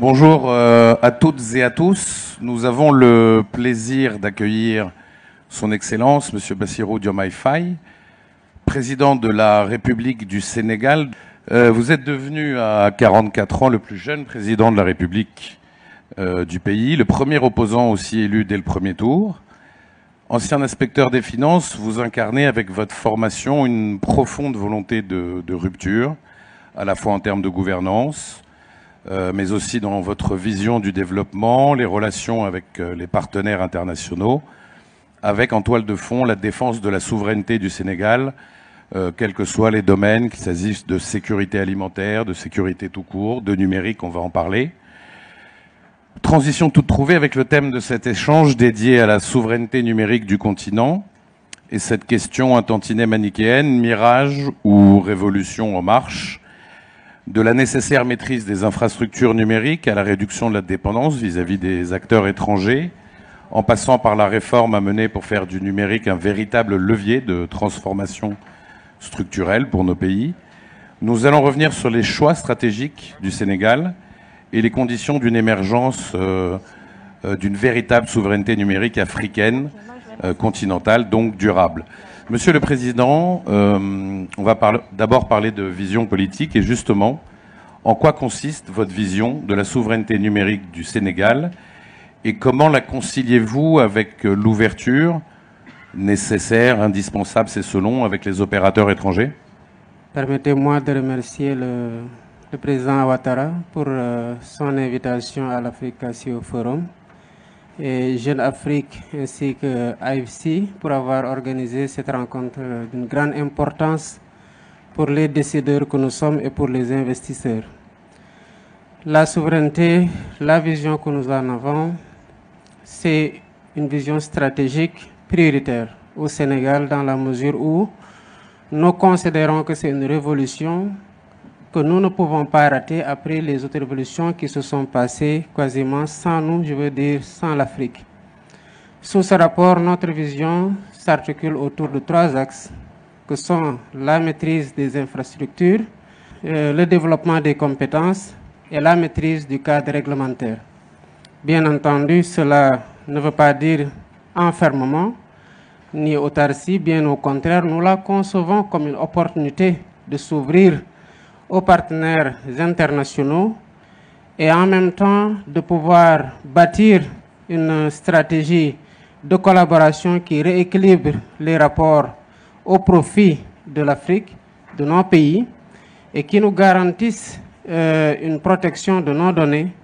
Bonjour à toutes et à tous. Nous avons le plaisir d'accueillir Son Excellence, Monsieur Bassirou Diomaye Faye, président de la République du Sénégal. Vous êtes devenu à 44 ans le plus jeune président de la République du pays, le premier opposant aussi élu dès le premier tour. Ancien inspecteur des finances, vous incarnez avec votre formation une profonde volonté de rupture, à la fois en termes de gouvernance, mais aussi dans votre vision du développement, les relations avec les partenaires internationaux, avec en toile de fond la défense de la souveraineté du Sénégal, quels que soient les domaines, qu'il s'agisse de sécurité alimentaire, de sécurité tout court, de numérique, on va en parler. Transition toute trouvée avec le thème de cet échange dédié à la souveraineté numérique du continent et cette question un tantinet manichéenne, mirage ou révolution en marche, de la nécessaire maîtrise des infrastructures numériques à la réduction de la dépendance vis-à-vis des acteurs étrangers, en passant par la réforme à mener pour faire du numérique un véritable levier de transformation structurelle pour nos pays. Nous allons revenir sur les choix stratégiques du Sénégal et les conditions d'une émergence d'une véritable souveraineté numérique africaine, continentale, donc durable. Monsieur le Président, on va d'abord parler de vision politique et justement, en quoi consiste votre vision de la souveraineté numérique du Sénégal et comment la conciliez-vous avec l'ouverture nécessaire, indispensable, c'est selon, avec les opérateurs étrangers? Permettez-moi de remercier le président Ouattara pour son invitation à l'Afrique au Forum et Jeune Afrique ainsi que AFC pour avoir organisé cette rencontre d'une grande importance pour les décideurs que nous sommes et pour les investisseurs. La souveraineté, la vision que nous en avons, c'est une vision stratégique prioritaire au Sénégal dans la mesure où nous considérons que c'est une révolution que nous ne pouvons pas rater après les autres révolutions qui se sont passées quasiment sans nous, je veux dire sans l'Afrique. Sous ce rapport, notre vision s'articule autour de 3 axes que sont la maîtrise des infrastructures, le développement des compétences et la maîtrise du cadre réglementaire. Bien entendu, cela ne veut pas dire enfermement ni autarcie, bien au contraire, nous la concevons comme une opportunité de s'ouvrir aux partenaires internationaux et en même temps de pouvoir bâtir une stratégie de collaboration qui rééquilibre les rapports au profit de l'Afrique, de nos pays et qui nous garantisse une protection de nos données,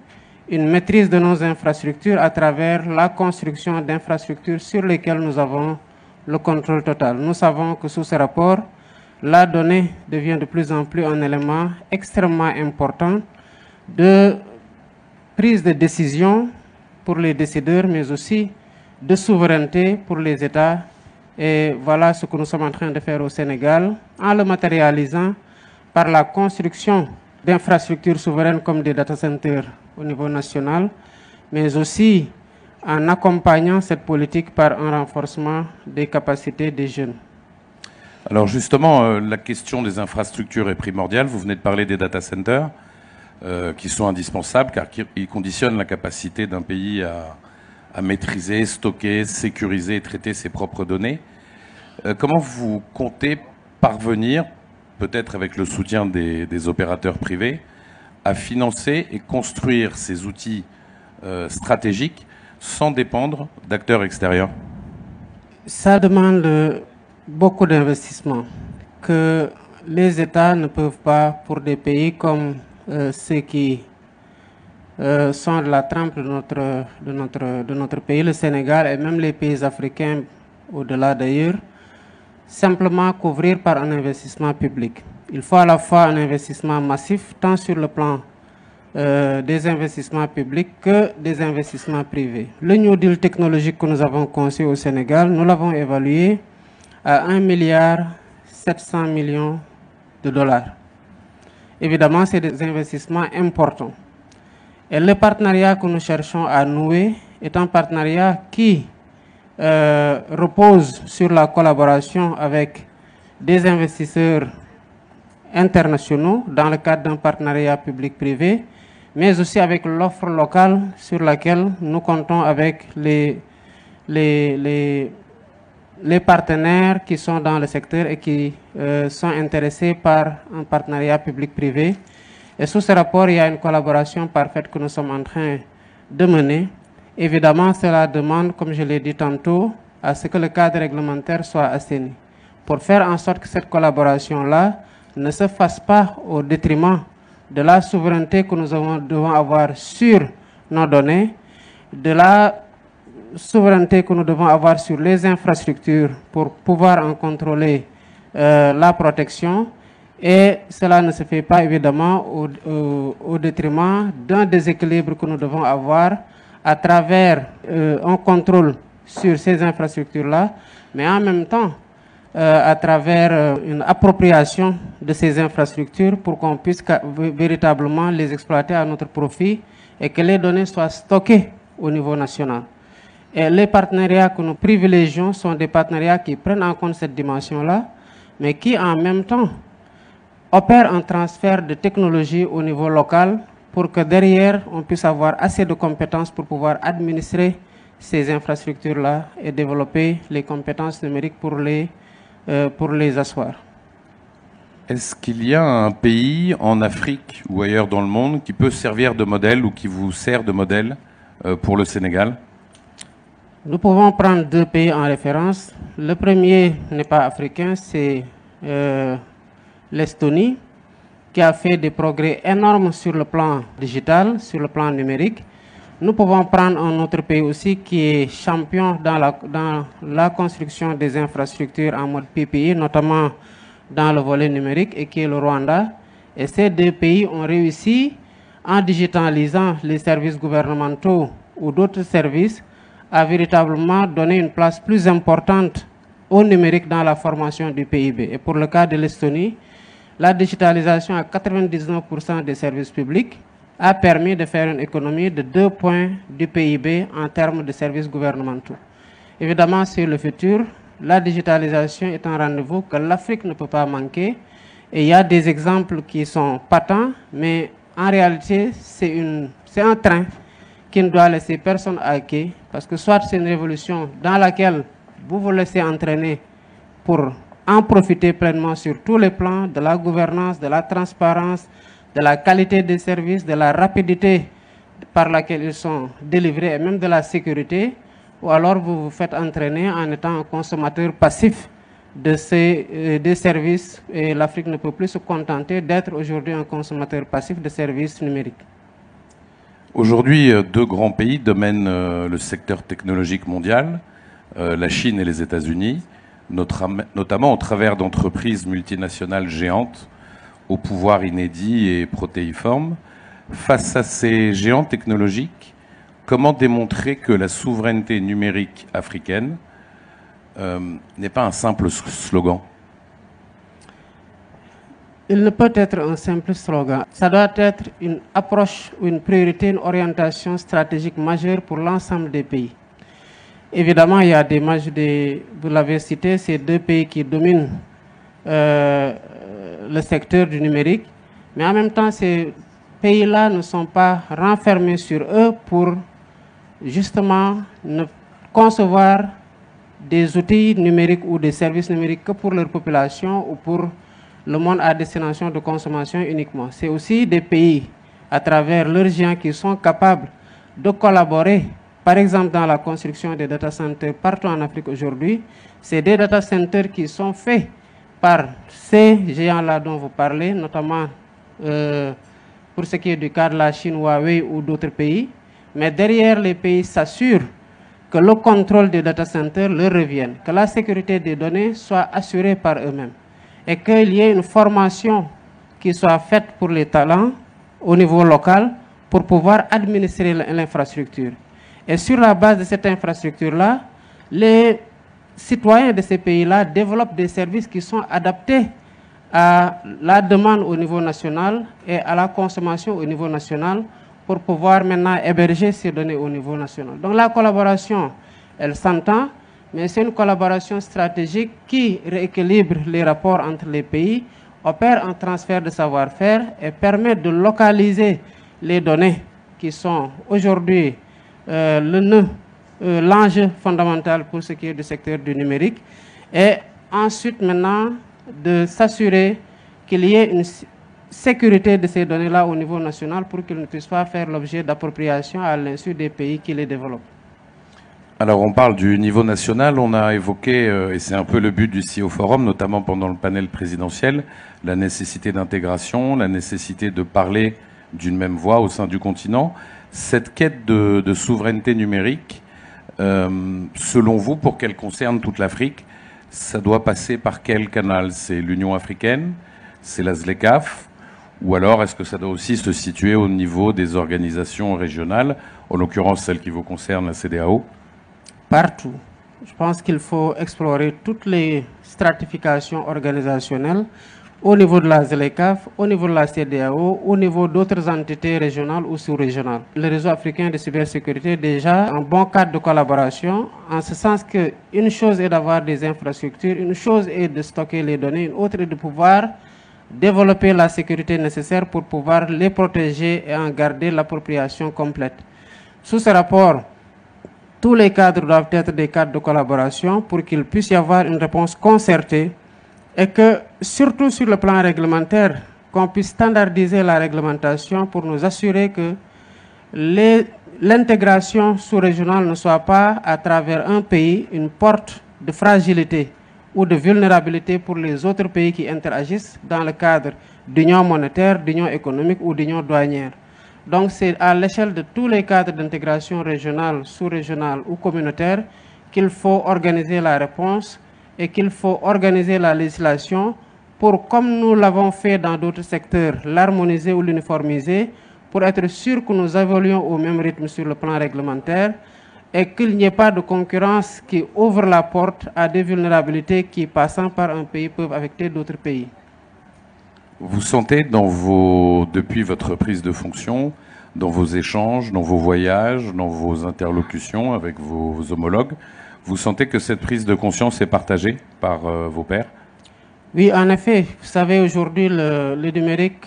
une maîtrise de nos infrastructures à travers la construction d'infrastructures sur lesquelles nous avons le contrôle total. Nous savons que sous ce rapport, la donnée devient de plus en plus un élément extrêmement important de prise de décision pour les décideurs, mais aussi de souveraineté pour les États. Et voilà ce que nous sommes en train de faire au Sénégal, en le matérialisant par la construction d'infrastructures souveraines comme des data centers au niveau national, mais aussi en accompagnant cette politique par un renforcement des capacités des jeunes. Alors justement, la question des infrastructures est primordiale. Vous venez de parler des data centers qui sont indispensables car ils conditionnent la capacité d'un pays à maîtriser, stocker, sécuriser et traiter ses propres données. Comment vous comptez parvenir, peut-être avec le soutien des opérateurs privés, à financer et construire ces outils stratégiques sans dépendre d'acteurs extérieurs? Ça demande beaucoup d'investissements que les États ne peuvent pas, pour des pays comme ceux qui sont de la trempe de notre pays, le Sénégal et même les pays africains au-delà d'ailleurs, simplement couvrir par un investissement public. Il faut à la fois un investissement massif, tant sur le plan des investissements publics que des investissements privés. Le New Deal technologique que nous avons conçu au Sénégal, nous l'avons évalué à 1,7 milliard de dollars. Évidemment, c'est des investissements importants. Et le partenariat que nous cherchons à nouer est un partenariat qui repose sur la collaboration avec des investisseurs internationaux dans le cadre d'un partenariat public-privé, mais aussi avec l'offre locale sur laquelle nous comptons avec les partenaires qui sont dans le secteur et qui sont intéressés par un partenariat public-privé. Et sous ce rapport, il y a une collaboration parfaite que nous sommes en train de mener. Évidemment, cela demande, comme je l'ai dit tantôt, à ce que le cadre réglementaire soit assaini, pour faire en sorte que cette collaboration-là ne se fasse pas au détriment de la souveraineté que nous devons avoir sur nos données, de la souveraineté que nous devons avoir sur les infrastructures pour pouvoir en contrôler la protection, et cela ne se fait pas évidemment au détriment d'un déséquilibre que nous devons avoir à travers un contrôle sur ces infrastructures-là, mais en même temps à travers une appropriation de ces infrastructures pour qu'on puisse véritablement les exploiter à notre profit et que les données soient stockées au niveau national. Et les partenariats que nous privilégions sont des partenariats qui prennent en compte cette dimension-là, mais qui en même temps opèrent un transfert de technologie au niveau local pour que derrière on puisse avoir assez de compétences pour pouvoir administrer ces infrastructures-là et développer les compétences numériques pour les asseoir. Est-ce qu'il y a un pays en Afrique ou ailleurs dans le monde qui peut servir de modèle ou qui vous sert de modèle pour le Sénégal? Nous pouvons prendre deux pays en référence. Le premier n'est pas africain, c'est l'Estonie, qui a fait des progrès énormes sur le plan digital, sur le plan numérique. Nous pouvons prendre un autre pays aussi qui est champion dans la construction des infrastructures en mode PPI, notamment dans le volet numérique, et qui est le Rwanda. Et ces deux pays ont réussi, en digitalisant les services gouvernementaux ou d'autres services, à véritablement donner une place plus importante au numérique dans la formation du PIB. Et pour le cas de l'Estonie, la digitalisation à 99% des services publics a permis de faire une économie de 2 points du PIB en termes de services gouvernementaux. Évidemment, sur le futur, la digitalisation est un rendez-vous que l'Afrique ne peut pas manquer. Et il y a des exemples qui sont patents, mais en réalité, c'est un train qui ne doit laisser personne à quai, parce que soit c'est une révolution dans laquelle vous vous laissez entraîner pour en profiter pleinement sur tous les plans de la gouvernance, de la transparence, de la qualité des services, de la rapidité par laquelle ils sont délivrés et même de la sécurité, ou alors vous vous faites entraîner en étant un consommateur passif des services, et l'Afrique ne peut plus se contenter d'être aujourd'hui un consommateur passif de services numériques. Aujourd'hui, deux grands pays dominent le secteur technologique mondial, la Chine et les États-Unis, notamment au travers d'entreprises multinationales géantes au pouvoir inédit et protéiforme. Face à ces géants technologiques, comment démontrer que la souveraineté numérique africaine n'est pas un simple slogan? Il ne peut être un simple slogan. Ça doit être une approche ou une priorité, une orientation stratégique majeure pour l'ensemble des pays. Évidemment, il y a vous l'avez cité, ces deux pays qui dominent le secteur du numérique, mais en même temps, ces pays-là ne sont pas renfermés sur eux pour justement ne concevoir des outils numériques ou des services numériques que pour leur population ou pour le monde à destination de consommation uniquement. C'est aussi des pays, à travers leurs géants, qui sont capables de collaborer. Par exemple, dans la construction des data centers partout en Afrique aujourd'hui, c'est des data centers qui sont faits par ces géants-là dont vous parlez, notamment pour ce qui est du cas de la Chine, Huawei ou d'autres pays. Mais derrière, les pays s'assurent que le contrôle des data centers leur revienne, que la sécurité des données soit assurée par eux-mêmes et qu'il y ait une formation qui soit faite pour les talents au niveau local pour pouvoir administrer l'infrastructure. Et sur la base de cette infrastructure-là, les citoyens de ces pays-là développent des services qui sont adaptés à la demande au niveau national et à la consommation au niveau national pour pouvoir maintenant héberger ces données au niveau national. Donc la collaboration, elle s'entend, mais c'est une collaboration stratégique qui rééquilibre les rapports entre les pays, opère un transfert de savoir-faire et permet de localiser les données qui sont aujourd'hui l'enjeu fondamental pour ce qui est du secteur du numérique, et ensuite maintenant de s'assurer qu'il y ait une sécurité de ces données-là au niveau national pour qu'ils ne puissent pas faire l'objet d'appropriation à l'insu des pays qui les développent. Alors on parle du niveau national, on a évoqué, et c'est un peu le but du CEO Forum, notamment pendant le panel présidentiel, la nécessité d'intégration, la nécessité de parler d'une même voix au sein du continent. Cette quête de souveraineté numérique, selon vous, pour qu'elle concerne toute l'Afrique, ça doit passer par quel canal? C'est l'Union africaine? C'est la ZLECAf? Ou alors est-ce que ça doit aussi se situer au niveau des organisations régionales, en l'occurrence celle qui vous concerne, la CEDEAO? Partout. Je pense qu'il faut explorer toutes les stratifications organisationnelles au niveau de la ZLECAf, au niveau de la CEDEAO, au niveau d'autres entités régionales ou sous-régionales. Le réseau africain de cybersécurité est déjà un bon cadre de collaboration, en ce sens qu'une chose est d'avoir des infrastructures, une chose est de stocker les données, une autre est de pouvoir développer la sécurité nécessaire pour pouvoir les protéger et en garder l'appropriation complète. Sous ce rapport, tous les cadres doivent être des cadres de collaboration pour qu'il puisse y avoir une réponse concertée et que, surtout sur le plan réglementaire, qu'on puisse standardiser la réglementation pour nous assurer que l'intégration sous-régionale ne soit pas, à travers un pays, une porte de fragilité ou de vulnérabilité pour les autres pays qui interagissent dans le cadre d'union monétaire, d'union économique ou d'union douanière. Donc c'est à l'échelle de tous les cadres d'intégration régionale, sous-régionale ou communautaire qu'il faut organiser la réponse et qu'il faut organiser la législation pour, comme nous l'avons fait dans d'autres secteurs, l'harmoniser ou l'uniformiser pour être sûr que nous évoluons au même rythme sur le plan réglementaire et qu'il n'y ait pas de concurrence qui ouvre la porte à des vulnérabilités qui, passant par un pays, peuvent affecter d'autres pays. Vous sentez depuis votre prise de fonction, dans vos échanges, dans vos voyages, dans vos interlocutions avec vos homologues, vous sentez que cette prise de conscience est partagée par vos pairs? Oui, en effet. Vous savez, aujourd'hui, le numérique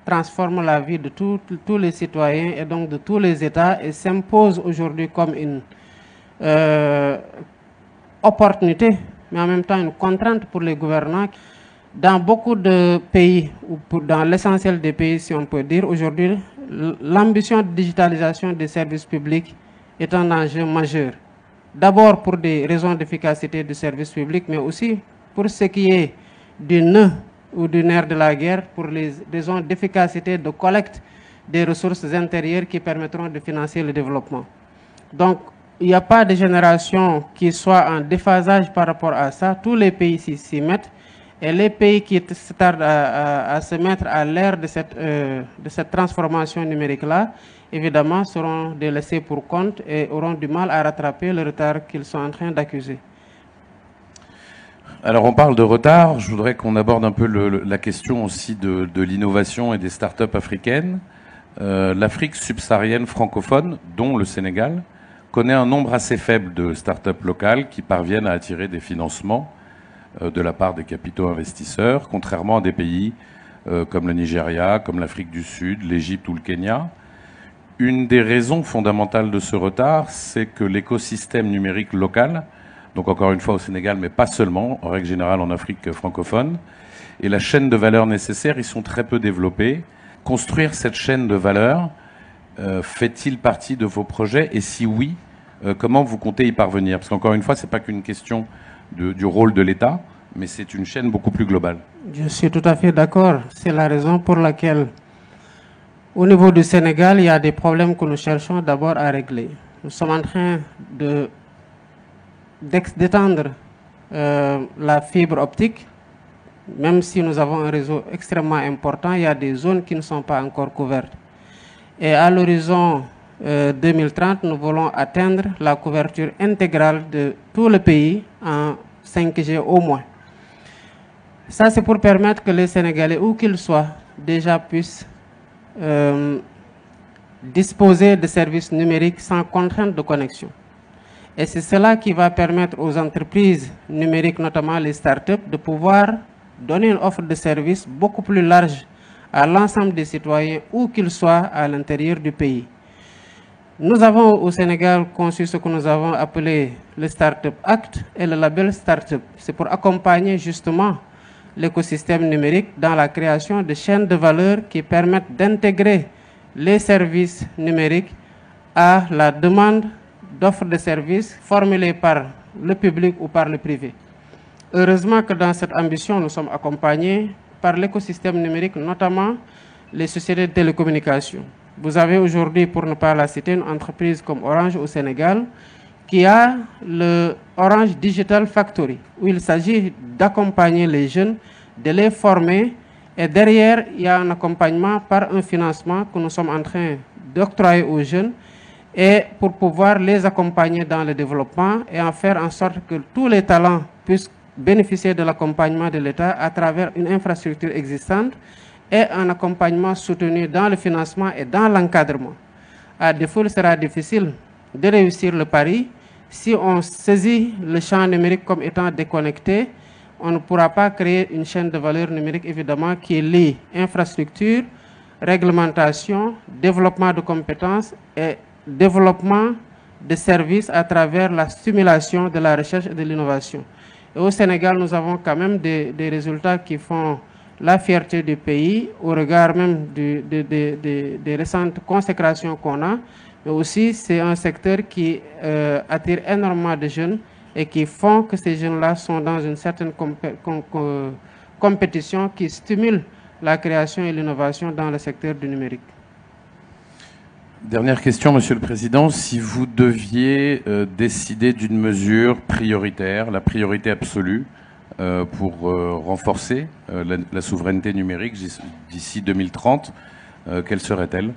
transforme la vie de tous les citoyens et donc de tous les États et s'impose aujourd'hui comme une opportunité, mais en même temps une contrainte pour les gouvernants. Dans beaucoup de pays, ou dans l'essentiel des pays, si on peut dire, aujourd'hui, l'ambition de digitalisation des services publics est un enjeu majeur. D'abord pour des raisons d'efficacité du service public, mais aussi pour ce qui est du nœud ou du nerf de la guerre, pour les raisons d'efficacité de collecte des ressources intérieures qui permettront de financer le développement. Donc, il n'y a pas de génération qui soit en déphasage par rapport à ça. Tous les pays s'y mettent. Et les pays qui se tardent à se mettre à l'ère de cette transformation numérique-là, évidemment, seront délaissés pour compte et auront du mal à rattraper le retard qu'ils sont en train d'accuser. Alors on parle de retard, je voudrais qu'on aborde un peu la question aussi de l'innovation et des startups africaines. L'Afrique subsaharienne francophone, dont le Sénégal, connaît un nombre assez faible de startups locales qui parviennent à attirer des financements de la part des capitaux investisseurs, contrairement à des pays comme le Nigeria, comme l'Afrique du Sud, l'Égypte ou le Kenya. Une des raisons fondamentales de ce retard, c'est que l'écosystème numérique local, donc encore une fois au Sénégal, mais pas seulement, en règle générale en Afrique francophone, et la chaîne de valeur nécessaire, ils sont très peu développés. Construire cette chaîne de valeur, fait-il partie de vos projets? Et si oui, comment vous comptez y parvenir? Parce qu'encore une fois, ce n'est pas qu'une question du rôle de l'État, mais c'est une chaîne beaucoup plus globale. Je suis tout à fait d'accord. C'est la raison pour laquelle, au niveau du Sénégal, il y a des problèmes que nous cherchons d'abord à régler. Nous sommes en train d'étendre la fibre optique. Même si nous avons un réseau extrêmement important, il y a des zones qui ne sont pas encore couvertes. Et à l'horizon 2030, nous voulons atteindre la couverture intégrale de tout le pays en 5G au moins. Ça, c'est pour permettre que les Sénégalais, où qu'ils soient, déjà puissent disposer de services numériques sans contrainte de connexion. Et c'est cela qui va permettre aux entreprises numériques, notamment les startups, de pouvoir donner une offre de service beaucoup plus large à l'ensemble des citoyens, où qu'ils soient à l'intérieur du pays. Nous avons au Sénégal conçu ce que nous avons appelé le Startup Act et le label Startup. C'est pour accompagner justement l'écosystème numérique dans la création de chaînes de valeur qui permettent d'intégrer les services numériques à la demande d'offres de services formulées par le public ou par le privé. Heureusement que dans cette ambition, nous sommes accompagnés par l'écosystème numérique, notamment les sociétés de télécommunications. Vous avez aujourd'hui, pour ne pas la citer, une entreprise comme Orange au Sénégal qui a le Orange Digital Factory, où il s'agit d'accompagner les jeunes, de les former, et derrière, il y a un accompagnement par un financement que nous sommes en train d'octroyer aux jeunes, et pour pouvoir les accompagner dans le développement et en faire en sorte que tous les talents puissent bénéficier de l'accompagnement de l'État à travers une infrastructure existante et un accompagnement soutenu dans le financement et dans l'encadrement. À défaut, il sera difficile de réussir le pari. Si on saisit le champ numérique comme étant déconnecté, on ne pourra pas créer une chaîne de valeur numérique, évidemment, qui est liée infrastructure, réglementation, développement de compétences et développement de services à travers la stimulation de la recherche et de l'innovation. Et au Sénégal, nous avons quand même des résultats qui font la fierté du pays, au regard même des récentes consécrations qu'on a, mais aussi c'est un secteur qui attire énormément de jeunes et qui font que ces jeunes-là sont dans une certaine compétition qui stimule la création et l'innovation dans le secteur du numérique. Dernière question, Monsieur le Président. Si vous deviez décider d'une mesure prioritaire, la priorité absolue, pour renforcer la souveraineté numérique d'ici 2030, quelle serait-elle?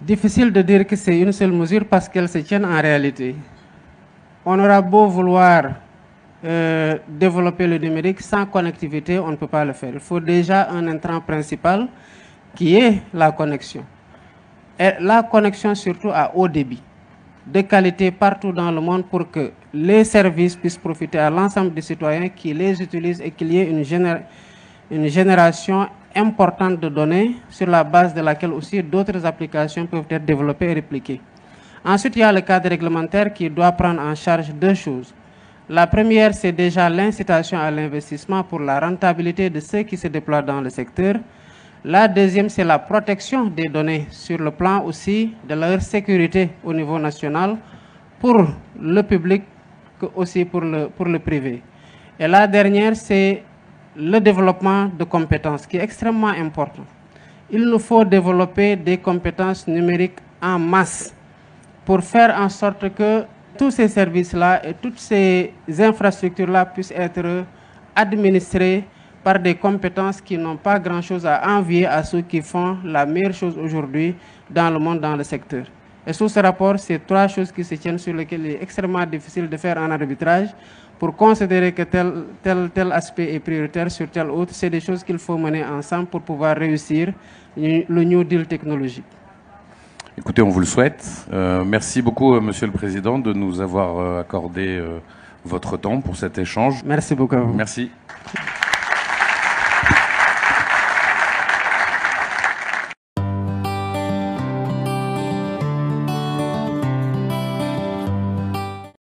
Difficile de dire que c'est une seule mesure parce qu'elle se tient en réalité. On aura beau vouloir développer le numérique, sans connectivité, on ne peut pas le faire. Il faut déjà un intrant principal qui est la connexion. Et la connexion surtout à haut débit, de qualité partout dans le monde pour que les services puissent profiter à l'ensemble des citoyens qui les utilisent et qu'il y ait une génération importante de données sur la base de laquelle aussi d'autres applications peuvent être développées et répliquées. Ensuite, il y a le cadre réglementaire qui doit prendre en charge deux choses. La première, c'est déjà l'incitation à l'investissement pour la rentabilité de ceux qui se déploient dans le secteur. La deuxième, c'est la protection des données sur le plan aussi de leur sécurité au niveau national pour le public que aussi pour le privé. Et la dernière, c'est le développement de compétences qui est extrêmement important. Il nous faut développer des compétences numériques en masse pour faire en sorte que tous ces services-là et toutes ces infrastructures-là puissent être administrés par des compétences qui n'ont pas grand-chose à envier à ceux qui font la meilleure chose aujourd'hui dans le monde, dans le secteur. Et sous ce rapport, c'est trois choses qui se tiennent sur lesquelles il est extrêmement difficile de faire un arbitrage pour considérer que tel aspect est prioritaire sur tel autre. C'est des choses qu'il faut mener ensemble pour pouvoir réussir le New Deal technologique. Écoutez, on vous le souhaite. Merci beaucoup, Monsieur le Président, de nous avoir accordé votre temps pour cet échange. Merci beaucoup à vous. Merci.